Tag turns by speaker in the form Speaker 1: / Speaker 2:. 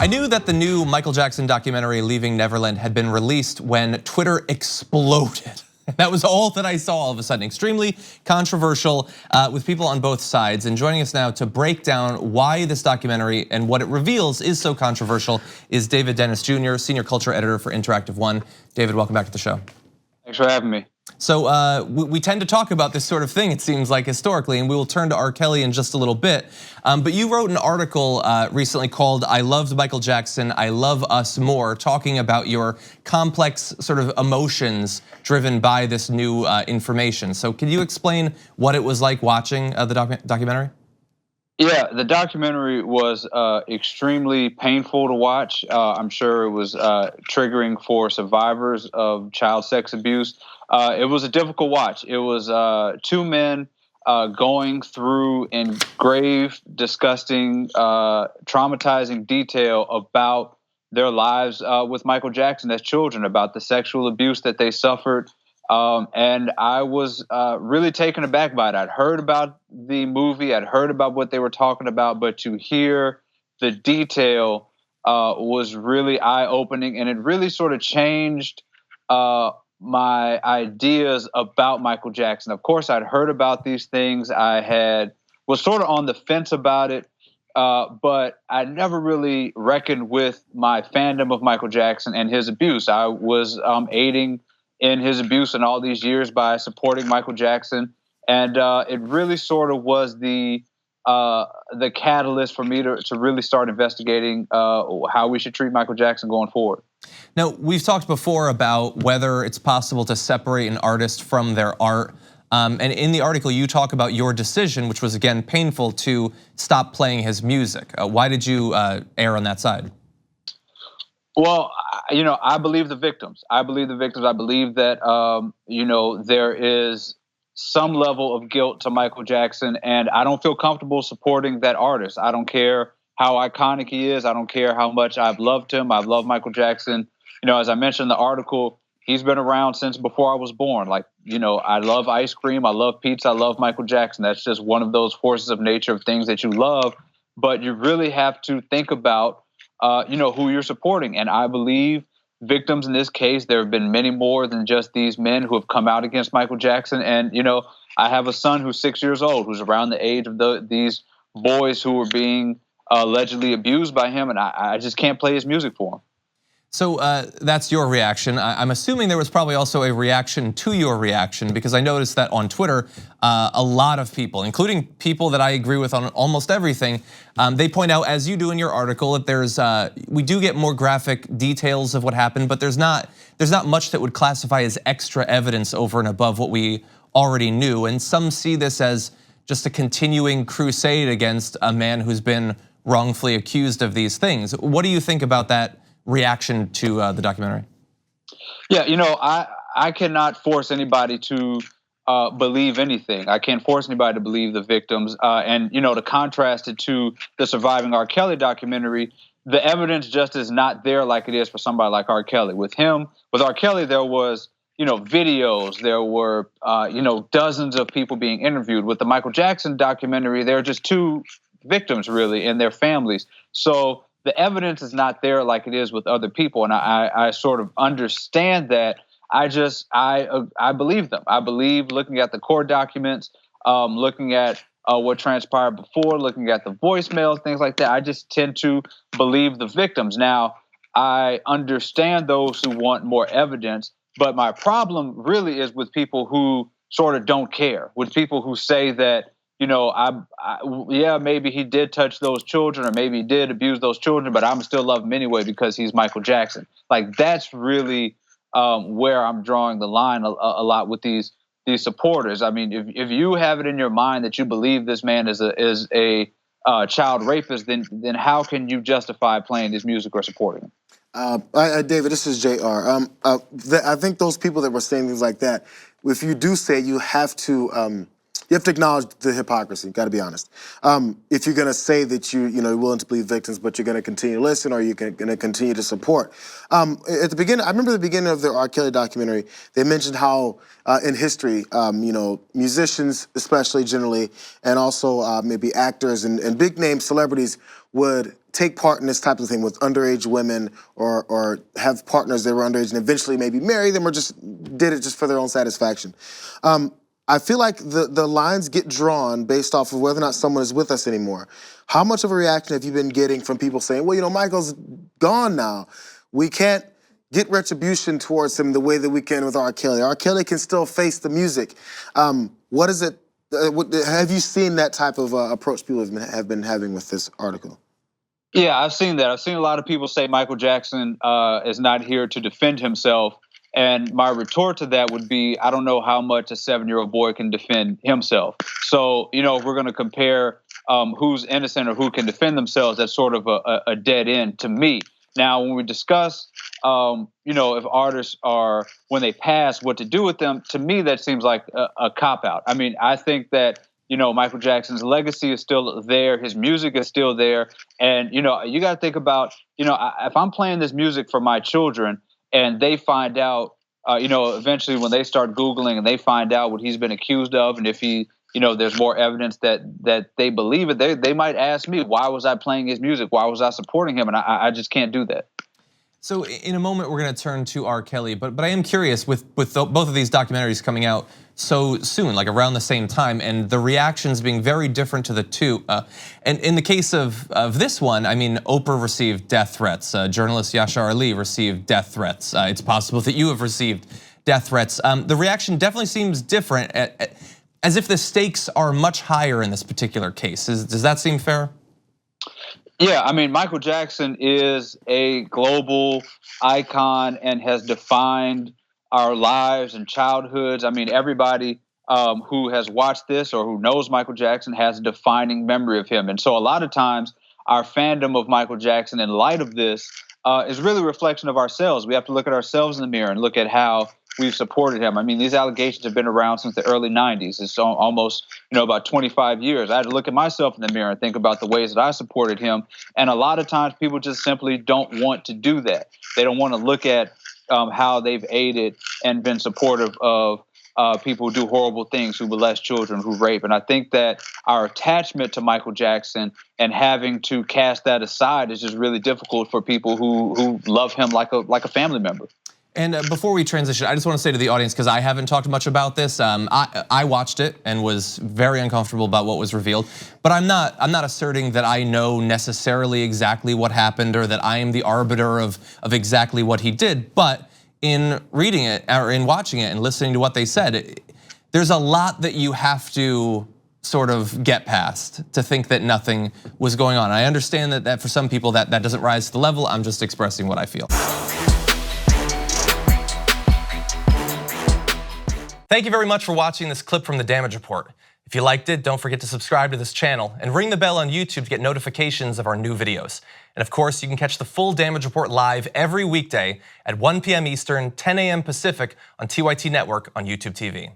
Speaker 1: I knew that the new Michael Jackson documentary, Leaving Neverland, had been released when Twitter exploded. That was all that I saw all of a sudden. Extremely controversial with people on both sides. And joining us now to break down why this documentary and what it reveals is so controversial is David Dennis Jr., Senior Culture Editor for Interactive One. David, welcome back to the show.
Speaker 2: Thanks for having me.
Speaker 1: So we tend to talk about this sort of thing, it seems like, historically, and we will turn to R. Kelly in just a little bit. But you wrote an article recently called "I Loved Michael Jackson, I Love Us More," talking about your complex sort of emotions driven by this new information. So can you explain what it was like watching the documentary?
Speaker 2: Yeah, the documentary was extremely painful to watch. I'm sure it was triggering for survivors of child sex abuse. It was a difficult watch. It was two men going through in grave, disgusting, traumatizing detail about their lives with Michael Jackson as children, about the sexual abuse that they suffered. And I was really taken aback by it. I'd heard about the movie, I'd heard about what they were talking about, but to hear the detail was really eye-opening, and it really sort of changed my ideas about Michael Jackson. Of course, I'd heard about these things. Was sort of on the fence about it, but I never really reckoned with my fandom of Michael Jackson and his abuse. I was aiding in his abuse in all these years by supporting Michael Jackson, and it really sort of was the catalyst for me to really start investigating how we should treat Michael Jackson going forward.
Speaker 1: Now, we've talked before about whether it's possible to separate an artist from their art. And in the article, you talk about your decision, which was, again, painful, to stop playing his music. Why did you err on that side?
Speaker 2: Well, I believe the victims. I believe that, there is some level of guilt to Michael Jackson, and I don't feel comfortable supporting that artist. I don't care how iconic he is. I don't care how much I've loved him. I've loved Michael Jackson. As I mentioned in the article, he's been around since before I was born. I love ice cream. I love pizza. I love Michael Jackson. That's just one of those forces of nature of things that you love. But you really have to think about, who you're supporting. And I believe victims in this case, there have been many more than just these men who have come out against Michael Jackson. And, I have a son who's 6 years old, who's around the age of these boys who were being allegedly abused by him. And I just can't play his music for him.
Speaker 1: So that's your reaction. I'm assuming there was probably also a reaction to your reaction, because I noticed that on Twitter, a lot of people, including people that I agree with on almost everything, they point out, as you do in your article, that we do get more graphic details of what happened, but there's not much that would classify as extra evidence over and above what we already knew. And some see this as just a continuing crusade against a man who's been wrongfully accused of these things. What do you think about that reaction to the documentary?
Speaker 2: Yeah, I cannot force anybody to believe anything. I can't force anybody to believe the victims. And to contrast it to the Surviving R. Kelly documentary, the evidence just is not there like it is for somebody like R. Kelly. With R. Kelly, there was videos, there were dozens of people being interviewed. With the Michael Jackson documentary, there are just two victims really and their families. So the evidence is not there like it is with other people, and I sort of understand that. I believe them. I believe, looking at the court documents, looking at what transpired before, looking at the voicemails, things like that, I just tend to believe the victims. Now, I understand those who want more evidence, but my problem really is with people who sort of don't care, with people who say that, yeah, maybe he did touch those children, or maybe he did abuse those children, but I'm still love him anyway because he's Michael Jackson. That's really where I'm drawing the line a lot with these supporters. I mean, if you have it in your mind that you believe this man is a child rapist, then how can you justify playing his music or supporting him?
Speaker 3: David, this is JR. I think those people that were saying things like that, if you do say, you have to You have to acknowledge the hypocrisy. Got to be honest. If you're going to say that you're willing to believe victims, but you're going to continue to listen, or you're going to continue to support. At the beginning, I remember the beginning of the R. Kelly documentary. They mentioned how in history, musicians, especially generally, and also maybe actors and big name celebrities would take part in this type of thing with underage women, or have partners that were underage and eventually maybe marry them, or just did it just for their own satisfaction. I feel like the lines get drawn based off of whether or not someone is with us anymore. How much of a reaction have you been getting from people saying, well, Michael's gone now. We can't get retribution towards him the way that we can with R. Kelly. R. Kelly can still face the music. What is it? Have you seen that type of approach people have been having with this article?
Speaker 2: Yeah, I've seen that. I've seen a lot of people say Michael Jackson is not here to defend himself. And my retort to that would be, I don't know how much a 7-year-old boy can defend himself. So, if we're going to compare who's innocent or who can defend themselves, that's sort of a dead end to me. Now, when we discuss, if artists are, when they pass, what to do with them, to me, that seems like a cop-out. I mean, I think that, Michael Jackson's legacy is still there. His music is still there. And, you got to think about, if I'm playing this music for my children, and they find out, eventually when they start Googling and they find out what he's been accused of, and if there's more evidence that they believe it, they might ask me, why was I playing his music? Why was I supporting him? And I just can't do that.
Speaker 1: So in a moment, we're going to turn to R. Kelly, but I am curious with both of these documentaries coming out so soon, like around the same time, and the reactions being very different to the two. And in the case of this one, I mean, Oprah received death threats. Journalist Yashar Ali received death threats. It's possible that you have received death threats. The reaction definitely seems different, as if the stakes are much higher in this particular case. Does that seem fair?
Speaker 2: Yeah, I mean, Michael Jackson is a global icon and has defined our lives and childhoods. I mean, everybody who has watched this or who knows Michael Jackson has a defining memory of him. And so a lot of times our fandom of Michael Jackson in light of this is really a reflection of ourselves. We have to look at ourselves in the mirror and look at how we've supported him. I mean, these allegations have been around since the early 90s. It's almost, about 25 years. I had to look at myself in the mirror and think about the ways that I supported him. And a lot of times people just simply don't want to do that. They don't want to look at how they've aided and been supportive of people who do horrible things, who molest children, who rape. And I think that our attachment to Michael Jackson and having to cast that aside is just really difficult for people who love him like a family member.
Speaker 1: And before we transition, I just want to say to the audience, because I haven't talked much about this, I watched it and was very uncomfortable about what was revealed. But I'm not asserting that I know necessarily exactly what happened or that I am the arbiter of exactly what he did. But in reading it or in watching it and listening to what they said, there's a lot that you have to sort of get past to think that nothing was going on. I understand that for some people that doesn't rise to the level. I'm just expressing what I feel. Thank you very much for watching this clip from The Damage Report. If you liked it, don't forget to subscribe to this channel and ring the bell on YouTube to get notifications of our new videos. And of course, you can catch the full Damage Report live every weekday at 1 p.m. Eastern, 10 a.m. Pacific on TYT Network on YouTube TV.